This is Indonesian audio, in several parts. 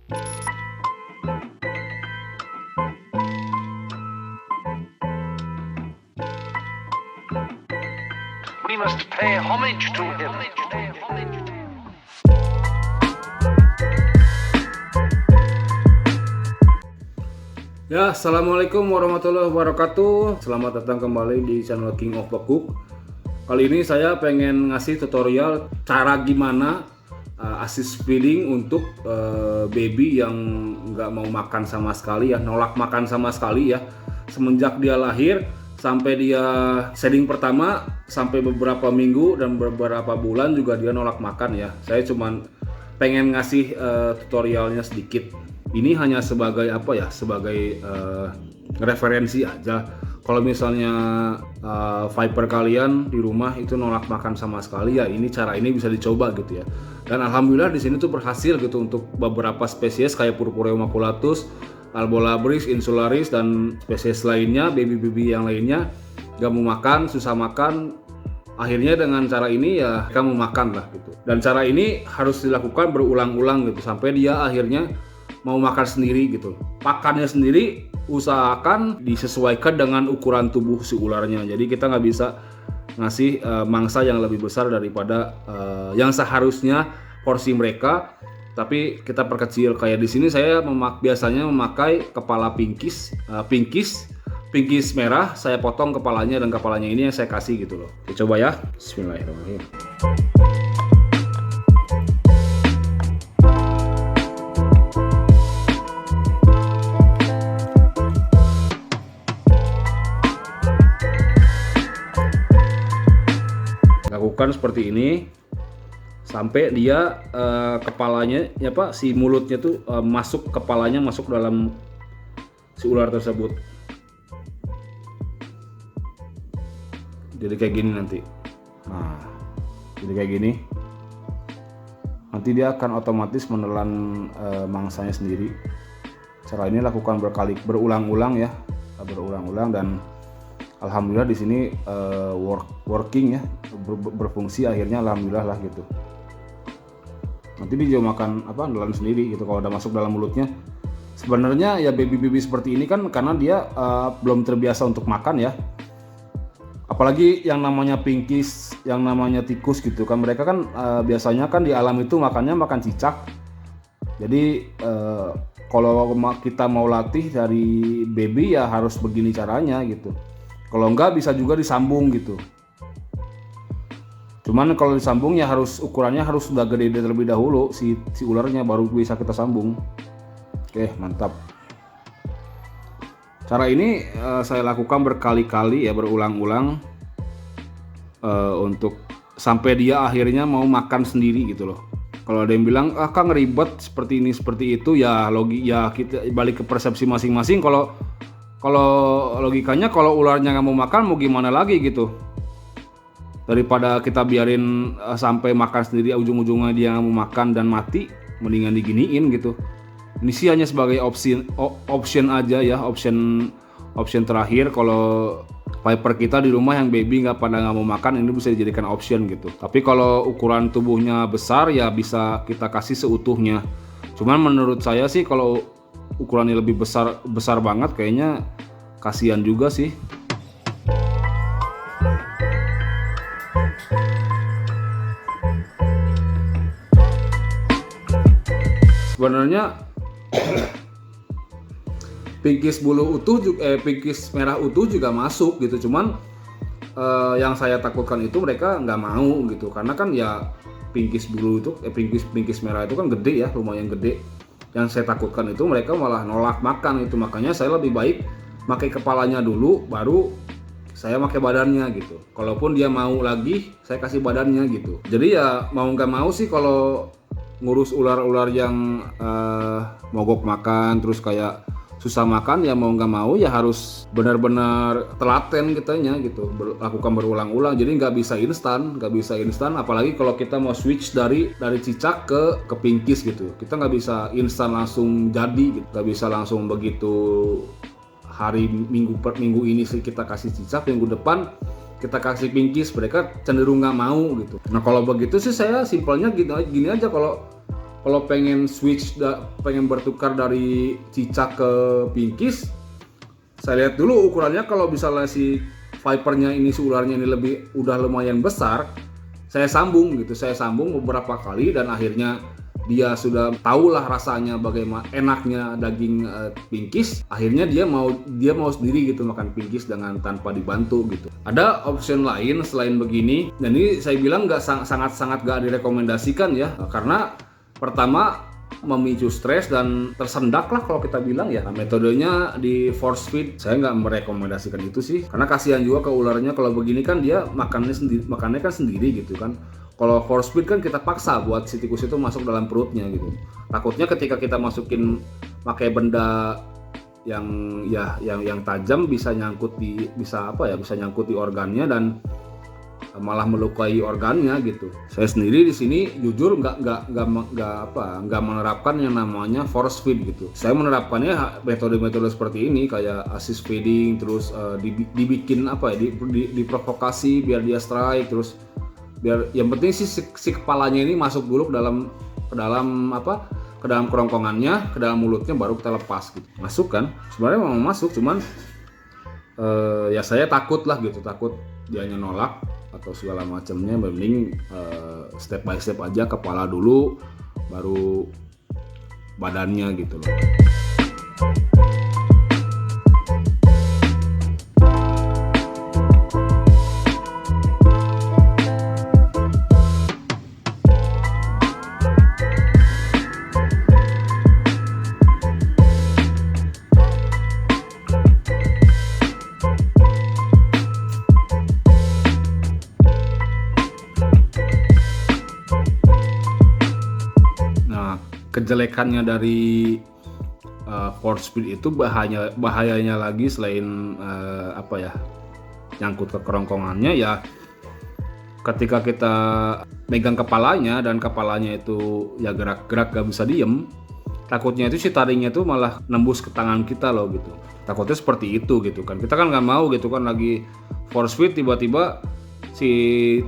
We must pay homage to him. Ya, assalamualaikum warahmatullahi wabarakatuh. Selamat datang kembali di channel King of Cook. Kali ini saya pengen ngasih tutorial cara gimana assist feeding untuk baby yang nggak mau makan sama sekali ya, nolak makan sama sekali ya. Semenjak dia lahir sampai dia setting pertama sampai beberapa minggu dan beberapa bulan juga dia nolak makan ya. Saya cuman pengen ngasih tutorialnya sedikit. Ini hanya sebagai apa ya, sebagai referensi aja. Kalau misalnya Viper kalian di rumah itu nolak makan sama sekali ya, ini cara ini bisa dicoba gitu ya. Dan alhamdulillah di sini tuh berhasil gitu untuk beberapa spesies kayak Purpurea maculatus, Albolabris, Insularis dan spesies lainnya, baby-baby yang lainnya gak mau makan, susah makan. Akhirnya dengan cara ini ya kamu makan lah gitu. Dan cara ini harus dilakukan berulang-ulang gitu sampai dia akhirnya mau makan sendiri gitu. Pakannya sendiri usahakan disesuaikan dengan ukuran tubuh si ularnya. Jadi kita nggak bisa ngasih mangsa yang lebih besar daripada yang seharusnya porsi mereka. Tapi kita perkecil. Kayak di sini saya biasanya memakai kepala pinkies merah. Saya potong kepalanya dan kepalanya ini yang saya kasih gitu loh. Kita coba ya. Bismillahirrahmanirrahim. Lakukan seperti ini sampai dia kepalanya ya Pak, si mulutnya tuh kepalanya masuk dalam si ular tersebut. Jadi kayak gini nanti. Nah, jadi kayak gini. Nanti dia akan otomatis menelan mangsanya sendiri. Cara ini lakukan berulang-ulang ya, berulang-ulang dan alhamdulillah di sini working ya, berfungsi akhirnya alhamdulillah lah gitu. Nanti dia makan nelan sendiri gitu kalau udah masuk dalam mulutnya. Sebenarnya ya baby-baby seperti ini kan karena dia belum terbiasa untuk makan ya. Apalagi yang namanya pinkies, yang namanya tikus gitu kan, mereka kan biasanya kan di alam itu makannya makan cicak. Jadi kalau kita mau latih dari baby ya harus begini caranya gitu. Kalau enggak bisa juga disambung gitu. Cuman kalau disambung ya ukurannya harus sudah gede terlebih dahulu si ularnya baru bisa kita sambung. Oke, mantap. Cara ini saya lakukan berkali-kali ya, berulang-ulang untuk sampai dia akhirnya mau makan sendiri gitu loh. Kalau ada yang bilang Kang ribet seperti ini seperti itu ya, kita balik ke persepsi masing-masing. Kalau logikanya kalau ularnya nggak mau makan mau gimana lagi gitu, daripada kita biarin sampai makan sendiri ujung-ujungnya dia nggak mau makan dan mati, mendingan diginiin gitu. Ini sih hanya sebagai option aja ya, option terakhir. Kalau Viper kita di rumah yang baby nggak mau makan, ini bisa dijadikan option gitu. Tapi kalau ukuran tubuhnya besar ya bisa kita kasih seutuhnya. Cuman menurut saya sih kalau ukurannya lebih besar banget kayaknya kasihan juga sih. Sebenarnya pinkies pinkies merah utuh juga masuk gitu. Cuman yang saya takutkan itu mereka nggak mau gitu, karena kan ya pinkies merah itu kan gede ya, lumayan gede. Yang saya takutkan itu mereka malah nolak makan itu, makanya saya lebih baik pakai kepalanya dulu baru saya pakai badannya gitu. Kalaupun dia mau lagi saya kasih badannya gitu. Jadi ya mau nggak mau sih kalau ngurus ular-ular yang mogok makan terus kayak susah makan, ya mau nggak mau ya harus benar-benar telaten kitanya gitu, lakukan berulang-ulang. Jadi nggak bisa instan, apalagi kalau kita mau switch dari cicak ke pinkies gitu, kita nggak bisa instan langsung jadi gitu. Nggak bisa langsung begitu hari minggu ini sih kita kasih cicak, minggu depan kita kasih pinkies, mereka cenderung nggak mau gitu. Nah kalau begitu sih saya simpelnya gini aja, kalau kalau pengen pengen bertukar dari cicak ke pinkies, saya lihat dulu ukurannya. Kalau misalnya si vipernya ini, si ularnya ini udah lumayan besar, saya sambung beberapa kali dan akhirnya dia sudah tahulah rasanya bagaimana enaknya daging pinkies. Akhirnya dia mau sendiri gitu makan pinkies dengan tanpa dibantu gitu. Ada option lain selain begini, dan ini saya bilang sangat gak direkomendasikan ya, karena pertama memicu stres dan tersendak lah kalau kita bilang ya. Nah, metodenya di force feed saya nggak merekomendasikan itu sih, karena kasihan juga ke ularnya. Kalau begini kan dia makannya kan sendiri gitu kan. Kalau force feed kan kita paksa buat si tikus itu masuk dalam perutnya gitu. Takutnya ketika kita masukin pakai benda yang tajam bisa nyangkut di organnya dan malah melukai organnya gitu. Saya sendiri di sini jujur nggak menerapkan yang namanya force feed gitu. Saya menerapkannya metode-metode seperti ini, kayak assist feeding, terus dibikin diprovokasi biar dia strike, terus biar yang penting si kepalanya ini masuk dulu ke dalam kerongkongannya, ke dalam mulutnya, baru kita lepas gitu. Masuk kan? Sebenarnya memang masuk, cuman ya saya takut dianya nolak atau segala macamnya. Mending step by step aja, kepala dulu baru badannya gitu loh. Kejelekannya dari force feed itu bahayanya lagi selain nyangkut ke kerongkongannya ya, ketika kita megang kepalanya dan kepalanya itu ya gerak-gerak gak bisa diem, takutnya itu si taringnya itu malah nembus ke tangan kita loh gitu. Takutnya seperti itu gitu kan. Kita kan nggak mau gitu kan, lagi force feed tiba-tiba si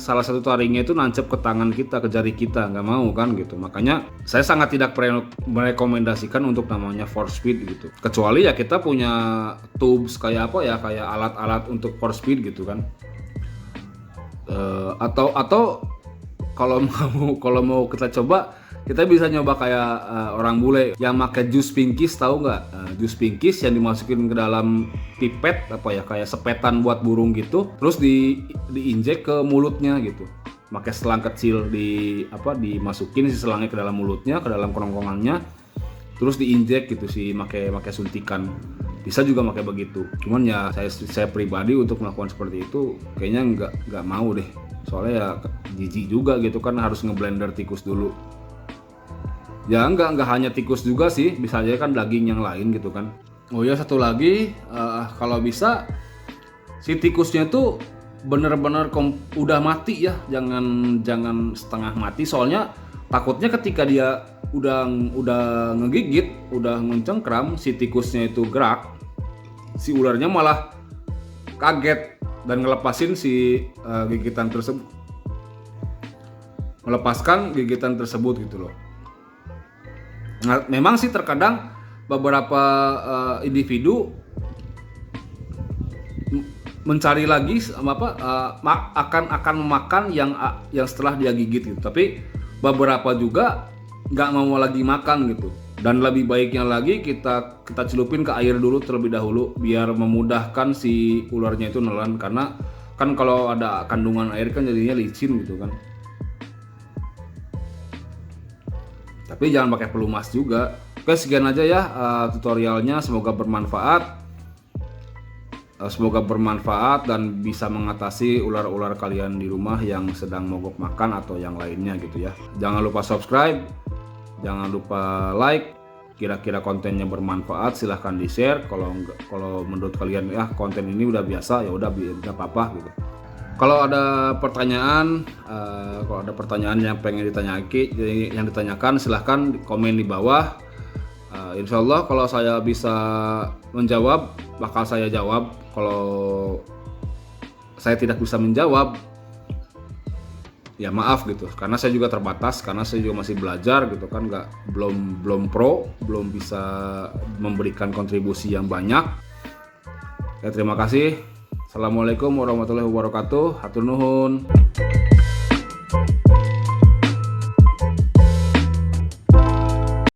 salah satu taringnya itu nancep ke tangan kita, ke jari kita, nggak mau kan gitu. Makanya saya sangat tidak merekomendasikan untuk namanya force feed gitu, kecuali ya kita punya tubes kayak alat-alat untuk force feed gitu kan. Atau kalau mau kita coba, kita bisa nyoba kayak orang bule yang pakai jus pinkies, tahu nggak? Jus pinkies yang dimasukin ke dalam pipet kayak sepetan buat burung gitu, terus diinjek ke mulutnya gitu. Pakai selang kecil dimasukin si selangnya ke dalam mulutnya, ke dalam kerongkongannya, terus diinjek gitu pakai suntikan. Bisa juga pakai begitu. Cuman ya saya pribadi untuk melakukan seperti itu kayaknya nggak mau deh. Soalnya ya jijik juga gitu kan, harus ngeblender tikus dulu. Ya nggak hanya tikus juga sih, bisa aja kan daging yang lain gitu kan. Oh ya, satu lagi, kalau bisa si tikusnya tuh bener-bener udah mati ya, jangan setengah mati. Soalnya takutnya ketika dia udah ngegigit, udah mencengkram, si tikusnya itu gerak, si ularnya malah kaget dan ngelepasin melepaskan gigitan tersebut gitu loh. Nah, memang sih terkadang beberapa individu mencari lagi akan memakan yang setelah dia gigit gitu. Tapi beberapa juga nggak mau lagi makan gitu. Dan lebih baiknya lagi kita celupin ke air dulu terlebih dahulu biar memudahkan si ularnya itu nelan, karena kan kalau ada kandungan air kan jadinya licin gitu kan. Tapi jangan pakai pelumas juga. Oke, sekian aja ya tutorialnya. Semoga bermanfaat dan bisa mengatasi ular-ular kalian di rumah yang sedang mogok makan atau yang lainnya gitu ya. Jangan lupa subscribe, jangan lupa like. Kira-kira kontennya bermanfaat silahkan di share. Kalau menurut kalian ya konten ini udah biasa, ya udah apa-apa gitu. Kalau ada pertanyaan yang pengen ditanyakan, silahkan komen di bawah. Insya Allah kalau saya bisa menjawab, bakal saya jawab. Kalau saya tidak bisa menjawab, ya maaf gitu, karena saya juga terbatas, karena saya juga masih belajar gitu kan, belum pro, belum bisa memberikan kontribusi yang banyak. Ya, terima kasih. Assalamualaikum warahmatullahi wabarakatuh. Hatur nuhun.